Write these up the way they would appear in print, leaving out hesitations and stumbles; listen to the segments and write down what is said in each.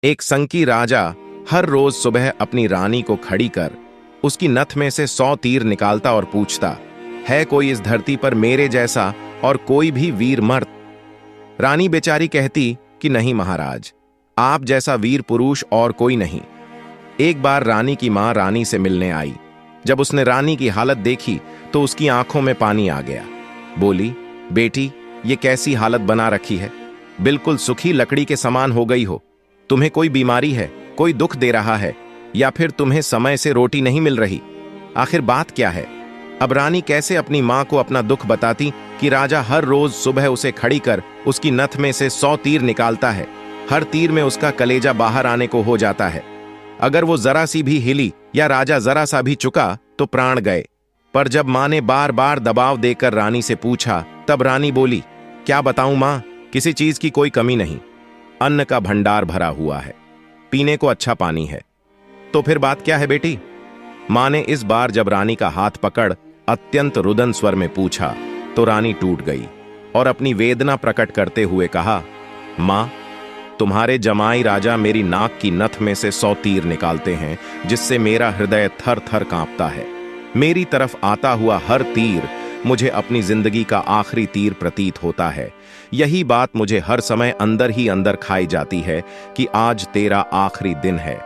एक संकी राजा हर रोज सुबह अपनी रानी को खड़ी कर उसकी नथ में से 100 तीर निकालता और पूछता, है कोई इस धरती पर मेरे जैसा और कोई भी वीर मर्द? रानी बेचारी कहती कि नहीं महाराज, आप जैसा वीर पुरुष और कोई नहीं। एक बार रानी की मां रानी से मिलने आई। जब उसने रानी की हालत देखी तो उसकी आंखों में पानी आ गया। बोली, बेटी, ये कैसी हालत बना रखी है? बिल्कुल सूखी लकड़ी के समान हो गई हो। तुम्हें कोई बीमारी है, कोई दुख दे रहा है, या फिर तुम्हें समय से रोटी नहीं मिल रही? आखिर बात क्या है? अब रानी कैसे अपनी मां को अपना दुख बताती कि राजा हर रोज सुबह उसे खड़ी कर उसकी नथ में से 100 तीर निकालता है। हर तीर में उसका कलेजा बाहर आने को हो जाता है। अगर वो जरा सी भी हिली या राजा जरा सा भी चुका तो प्राण गए। पर जब मां ने बार बार दबाव देकर रानी से पूछा, तब रानी बोली, क्या बताऊं मां, किसी चीज की कोई कमी नहीं। अन्न का भंडार भरा हुआ है, पीने को अच्छा पानी है। तो फिर बात क्या है बेटी? मां ने इस बार जब रानी का हाथ पकड़ अत्यंत रुदन स्वर में पूछा तो रानी टूट गई और अपनी वेदना प्रकट करते हुए कहा, मां, तुम्हारे जमाई राजा मेरी नाक की नथ में से 100 तीर निकालते हैं, जिससे मेरा हृदय थर थर कांपता है। मेरी तरफ आता हुआ हर तीर मुझे अपनी जिंदगी का आखिरी तीर प्रतीत होता है। यही बात मुझे हर समय अंदर ही अंदर खाई जाती है कि आज तेरा आखिरी दिन है,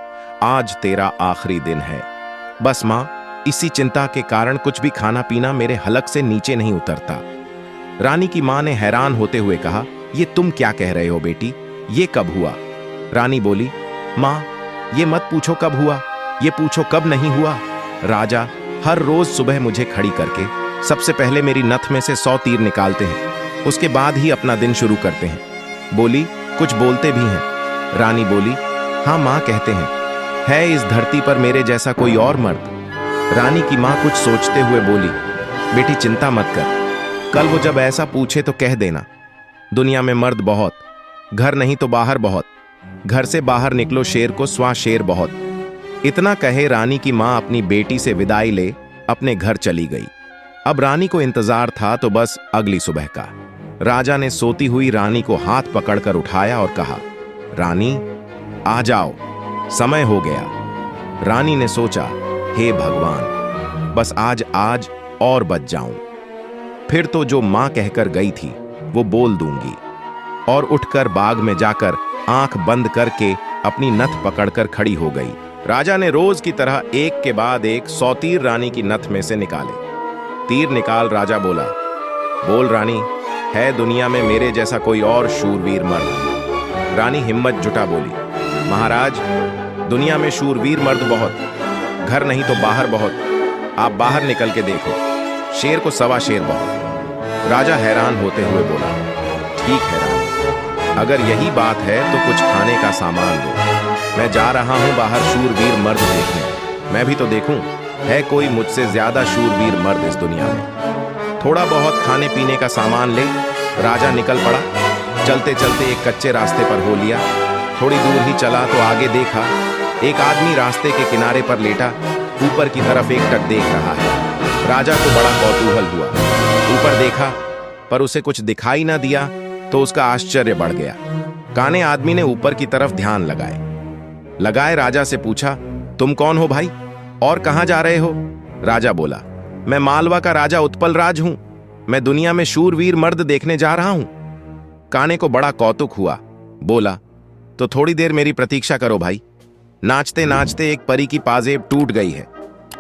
आज तेरा आखिरी दिन है। बस मां, इसी चिंता के कारण कुछ भी खाना पीना मेरे हलक से नीचे नहीं उतरता। रानी की मां ने हैरान होते हुए कहा, ये तुम क्या कह रहे हो बेटी? ये कब हुआ? रानी बोली, मां, ये मत पूछो कब हुआ, ये पूछो कब नहीं हुआ। राजा हर रोज सुबह मुझे खड़ी करके सबसे पहले मेरी नथ में से 100 तीर निकालते हैं, उसके बाद ही अपना दिन शुरू करते हैं। बोली, कुछ बोलते भी हैं? रानी बोली, हाँ मां, कहते हैं, है इस धरती पर मेरे जैसा कोई और मर्द? रानी की मां कुछ सोचते हुए बोली, बेटी चिंता मत कर, कल वो जब ऐसा पूछे तो कह देना, दुनिया में मर्द बहुत, घर नहीं तो बाहर बहुत, घर से बाहर निकलो शेर को स्वा शेर बहुत। इतना कहे रानी की मां अपनी बेटी से विदाई ले अपने घर चली गई। अब रानी को इंतजार था तो बस अगली सुबह का। राजा ने सोती हुई रानी को हाथ पकड़कर उठाया और कहा, रानी आ जाओ, समय हो गया। रानी ने सोचा, हे भगवान, बस आज आज और बच जाऊं, फिर तो जो मां कहकर गई थी वो बोल दूंगी। और उठकर बाग में जाकर आंख बंद करके अपनी नथ पकड़कर खड़ी हो गई। राजा ने रोज की तरह एक के बाद एक 100 तीर रानी की नथ में से निकाले। तीर निकाल राजा बोला, बोल रानी, है दुनिया में मेरे जैसा कोई और शूरवीर मर्द? रानी हिम्मत जुटा बोली, महाराज, दुनिया में शूरवीर मर्द बहुत, घर नहीं तो बाहर बहुत, आप बाहर निकल के देखो, शेर को सवा शेर बहुत। राजा हैरान होते हुए बोला, ठीक है रानी, अगर यही बात है तो कुछ खाने का सामान दो, मैं जा रहा हूं बाहर शूरवीर मर्द देखने, मैं भी तो देखूं, है कोई मुझसे ज्यादा शूरवीर मर्द इस दुनिया में। थोड़ा बहुत खाने पीने का सामान ले राजा निकल पड़ा। चलते चलते एक कच्चे रास्ते पर हो लिया। थोड़ी दूर ही चला तो आगे देखा, एक आदमी रास्ते के किनारे पर लेटा ऊपर की तरफ एकटक देख रहा है। राजा को बड़ा कौतूहल हुआ, ऊपर देखा पर उसे कुछ दिखाई ना दिया तो उसका आश्चर्य बढ़ गया। काने आदमी ने ऊपर की तरफ ध्यान लगाए राजा से पूछा, तुम कौन हो भाई और कहां जा रहे हो? राजा बोला, मैं मालवा का राजा उत्पल राज हूं, मैं दुनिया में शूरवीर मर्द देखने जा रहा हूं। काने को बड़ा कौतुक हुआ, बोला, तो थोड़ी देर मेरी प्रतीक्षा करो भाई। नाचते नाचते एक परी की पाजेब टूट गई है,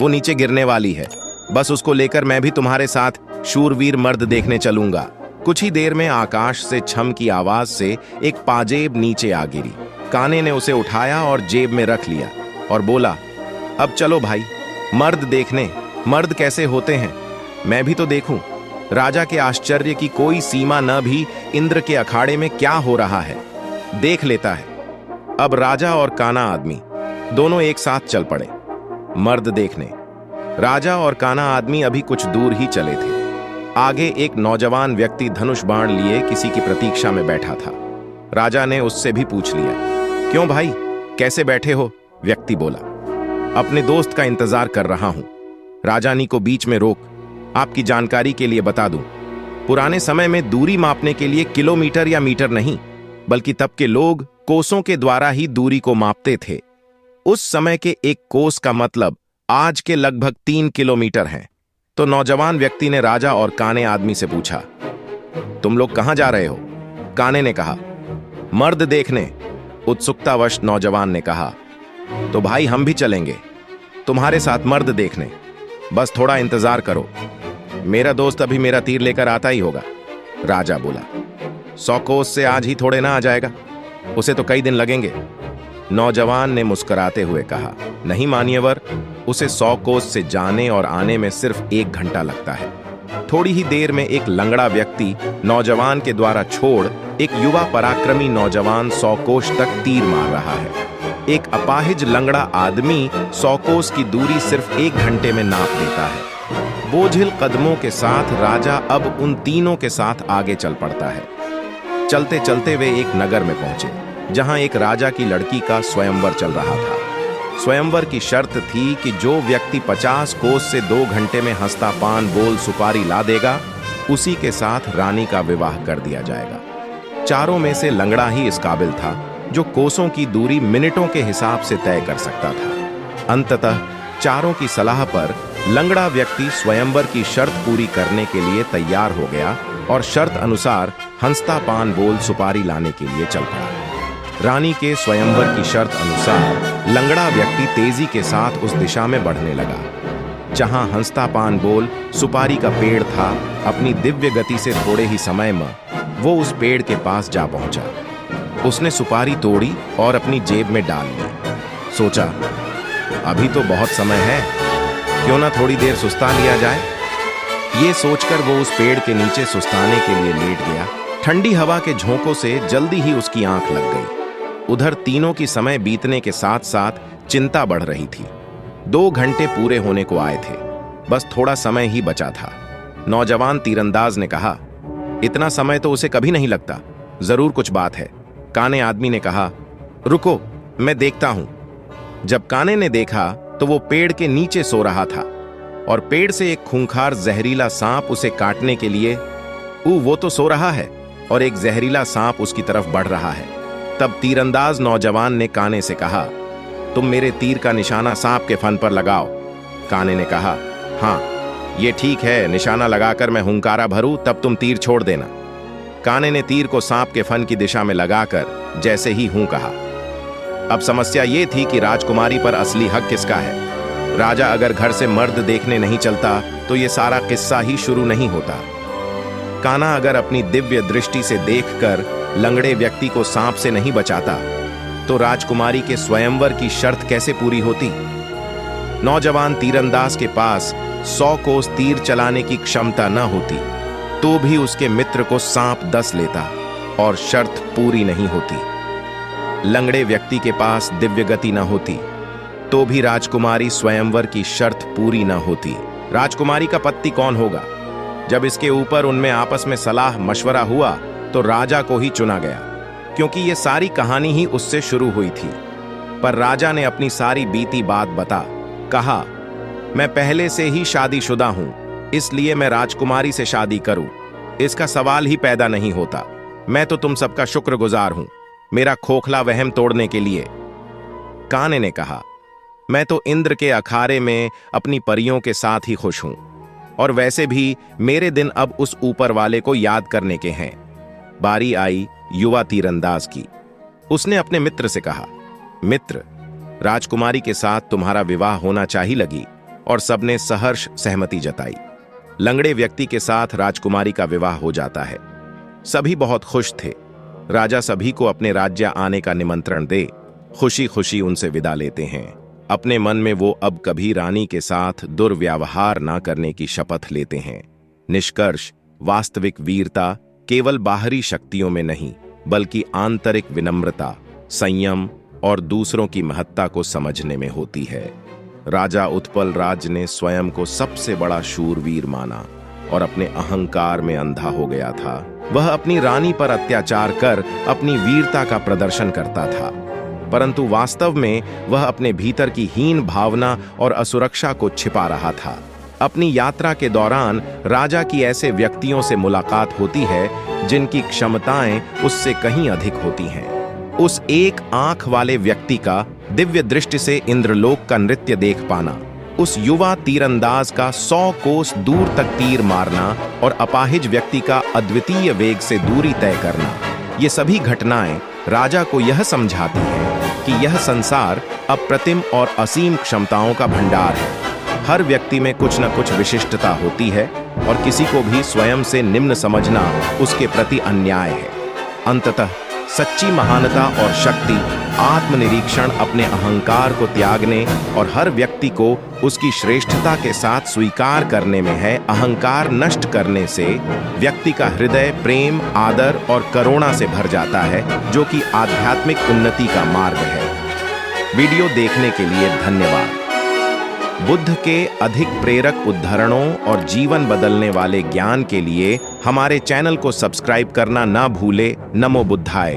वो नीचे गिरने वाली है, बस उसको लेकर मैं भी तुम्हारे साथ शूरवीर मर्द देखने चलूंगा। कुछ ही देर में आकाश से छम की आवाज से एक पाजेब नीचे आ गिरी। काने ने उसे उठाया और जेब में रख लिया और बोला, अब चलो भाई, मर्द देखने, मर्द कैसे होते हैं, मैं भी तो देखूं। राजा के आश्चर्य की कोई सीमा न भी इंद्र के अखाड़े में क्या हो रहा है, देख लेता है। अब राजा और काना आदमी दोनों एक साथ चल पड़े मर्द देखने। राजा और काना आदमी अभी कुछ दूर ही चले थे। आगे एक नौजवान व्यक्ति धनुष बाण लिए किसी की प्रतीक्षा में बैठा था। राजा ने उससे भी पूछ लिया, क्यों भाई, कैसे बैठे हो? व्यक्ति बोला, अपने दोस्त का इंतजार कर रहा हूं। राजानी को बीच में रोक, आपकी जानकारी के लिए बता दूं, पुराने समय में दूरी मापने के लिए किलोमीटर या मीटर नहीं, बल्कि तब के लोग कोसों के द्वारा ही दूरी को मापते थे। उस समय के एक कोस का मतलब आज के लगभग 3 किलोमीटर है। तो नौजवान व्यक्ति ने राजा और काने आदमी से पूछा, तुम लोग कहां जा रहे हो? काने ने कहा, मर्द देखने। उत्सुकतावश नौजवान ने कहा, तो भाई हम भी चलेंगे तुम्हारे साथ मर्द देखने, बस थोड़ा इंतजार करो, मेरा दोस्त अभी मेरा तीर लेकर आता ही होगा। राजा बोला, 100 कोस से आज ही थोड़े ना आ जाएगा, उसे तो कई दिन लगेंगे। नौजवान ने मुस्कुराते हुए कहा, नहीं मान्यवर, उसे 100 कोस से जाने और आने में सिर्फ 1 घंटा लगता है। थोड़ी ही देर में एक लंगड़ा व्यक्ति नौजवान के द्वारा छोड़ एक युवा पराक्रमी नौजवान 100 कोस तक तीर मार रहा है। एक अपाहिज लंगड़ा आदमी 100 कोस की दूरी सिर्फ 1 घंटे में नाप देता है। बोझिल कदमों के साथ राजा अब उन तीनों के साथ आगे चल पड़ता है। चलते चलते वे एक नगर में पहुंचे, जहां एक राजा की लड़की का स्वयंवर चल रहा था। स्वयंवर की शर्त थी कि जो व्यक्ति 50 कोस से 2 घंटे में हंसता पान बोल सुपारी ला देगा, उसी के साथ रानी का विवाह कर दिया जाएगा। चारों में से लंगड़ा ही इस काबिल था जो कोसों की दूरी मिनटों के हिसाब से तय कर सकता था। अंततः चारों की सलाह पर लंगड़ा व्यक्ति स्वयंवर की शर्त पूरी करने के लिए तैयार हो गया और शर्त अनुसार हंसता पान बोल सुपारी लाने के लिए चल पड़ा। रानी के स्वयंवर की शर्त अनुसार लंगड़ा व्यक्ति तेजी के साथ उस दिशा में बढ़ने लगा जहां हंसता पान बोल सुपारी का पेड़ था। अपनी दिव्य गति से थोड़े ही समय में वो उस पेड़ के पास जा पहुंचा। उसने सुपारी तोड़ी और अपनी जेब में डाल ली। सोचा, अभी तो बहुत समय है, क्यों ना थोड़ी देर सुस्ता लिया जाए। ये सोचकर वो उस पेड़ के नीचे सुस्ताने के लिए लेट गया। ठंडी हवा के झोंकों से जल्दी ही उसकी आंख लग गई। उधर तीनों की समय बीतने के साथ साथ चिंता बढ़ रही थी। 2 घंटे पूरे होने को आए थे, बस थोड़ा समय ही बचा था। नौजवान तीरंदाज ने कहा, इतना समय तो उसे कभी नहीं लगता, जरूर कुछ बात है। काने आदमी ने कहा, रुको मैं देखता हूं। जब काने ने देखा तो वो पेड़ के नीचे सो रहा था और पेड़ से एक खूंखार जहरीला सांप उसे काटने के लिए वो तो सो रहा है और एक जहरीला सांप उसकी तरफ बढ़ रहा है। तब तीरंदाज नौजवान ने काने से कहा, तुम मेरे तीर का निशाना सांप के फन पर लगाओ। काने ने कहा, हाँ ये ठीक है, निशाना लगाकर मैं हुंकारा भरूं तब तुम तीर छोड़ देना। काने ने तीर को सांप के फन की दिशा में लगाकर जैसे ही हूं कहा। अब समस्या ये थी कि राजकुमारी पर असली हक किसका है। राजा अगर घर से मर्द देखने नहीं चलता तो ये सारा किस्सा ही शुरू नहीं होता। काना अगर अपनी दिव्य दृष्टि से देखकर लंगड़े व्यक्ति को सांप से नहीं बचाता तो राजकुमारी के स्वयंवर की शर्त कैसे पूरी होती। नौजवान तीरंदाज के पास 100 कोस तीर चलाने की क्षमता न होती तो भी उसके मित्र को सांप 10 लेता और शर्त पूरी नहीं होती। लंगड़े व्यक्ति के पास दिव्य गति न होती तो भी राजकुमारी स्वयंवर की शर्त पूरी न होती। राजकुमारी का पति कौन होगा? जब इसके ऊपर उनमें आपस में सलाह मशवरा हुआ तो राजा को ही चुना गया, क्योंकि ये सारी कहानी ही उससे शुरू हुई थी। पर राजा ने अपनी सारी बीती बात बता कहा, मैं पहले से ही शादीशुदा हूं, इसलिए मैं राजकुमारी से शादी करूं, इसका सवाल ही पैदा नहीं होता। मैं तो तुम सबका शुक्रगुजार हूं मेरा खोखला वहम तोड़ने के लिए। काने ने कहा, मैं तो इंद्र के अखाड़े में अपनी परियों के साथ ही खुश हूं, और वैसे भी मेरे दिन अब उस ऊपर वाले को याद करने के हैं। बारी आई युवा तीरंदाज की। उसने अपने मित्र से कहा, मित्र, राजकुमारी के साथ तुम्हारा विवाह होना चाहिए लगी, और सबने सहर्ष सहमति जताई। लंगड़े व्यक्ति के साथ राजकुमारी का विवाह हो जाता है। सभी बहुत खुश थे। राजा सभी को अपने राज्य आने का निमंत्रण दे खुशी खुशी उनसे विदा लेते हैं। अपने मन में वो अब कभी रानी के साथ दुर्व्यवहार ना करने की शपथ लेते हैं। निष्कर्ष, वास्तविक वीरता केवल बाहरी शक्तियों में नहीं, बल्कि आंतरिक विनम्रता, संयम और दूसरों की महत्ता को समझने में होती है। राजा उत्पल राज ने स्वयं को सबसे बड़ा शूरवीर माना और अपने अहंकार में अंधा हो गया था। वह अपनी रानी पर अत्याचार कर अपनी वीरता का प्रदर्शन करता था, परंतु वास्तव में वह अपने भीतर की हीन भावना और असुरक्षा को छिपा रहा था। अपनी यात्रा के दौरान राजा की ऐसे व्यक्तियों से मुलाकात होती है जिनकी क्षमताएं उससे कहीं अधिक होती हैं। उस एक आंख वाले व्यक्ति का दिव्य दृष्टि से इंद्रलोक का नृत्य देख पाना, उस युवा तीरंदाज का 100 कोस दूर तक तीर मारना और अपाहिज व्यक्ति का अद्वितीय वेग से दूरी तय करना, ये सभी घटनाएं राजा को यह समझाती हैं कि यह संसार अप्रतिम और असीम क्षमताओं का भंडार है। हर व्यक्ति में कुछ न कुछ विशिष्टता होती है और किसी को भी स्वयं से निम्न समझना उसके प्रति अन्याय है। अंततः सच्ची महानता और शक्ति आत्मनिरीक्षण, अपने अहंकार को त्यागने और हर व्यक्ति को उसकी श्रेष्ठता के साथ स्वीकार करने में है। अहंकार नष्ट करने से व्यक्ति का हृदय प्रेम, आदर और करुणा से भर जाता है, जो कि आध्यात्मिक उन्नति का मार्ग है। वीडियो देखने के लिए धन्यवाद। बुद्ध के अधिक प्रेरक उद्धरणों और जीवन बदलने वाले ज्ञान के लिए हमारे चैनल को सब्सक्राइब करना ना भूले। नमो बुद्धाय।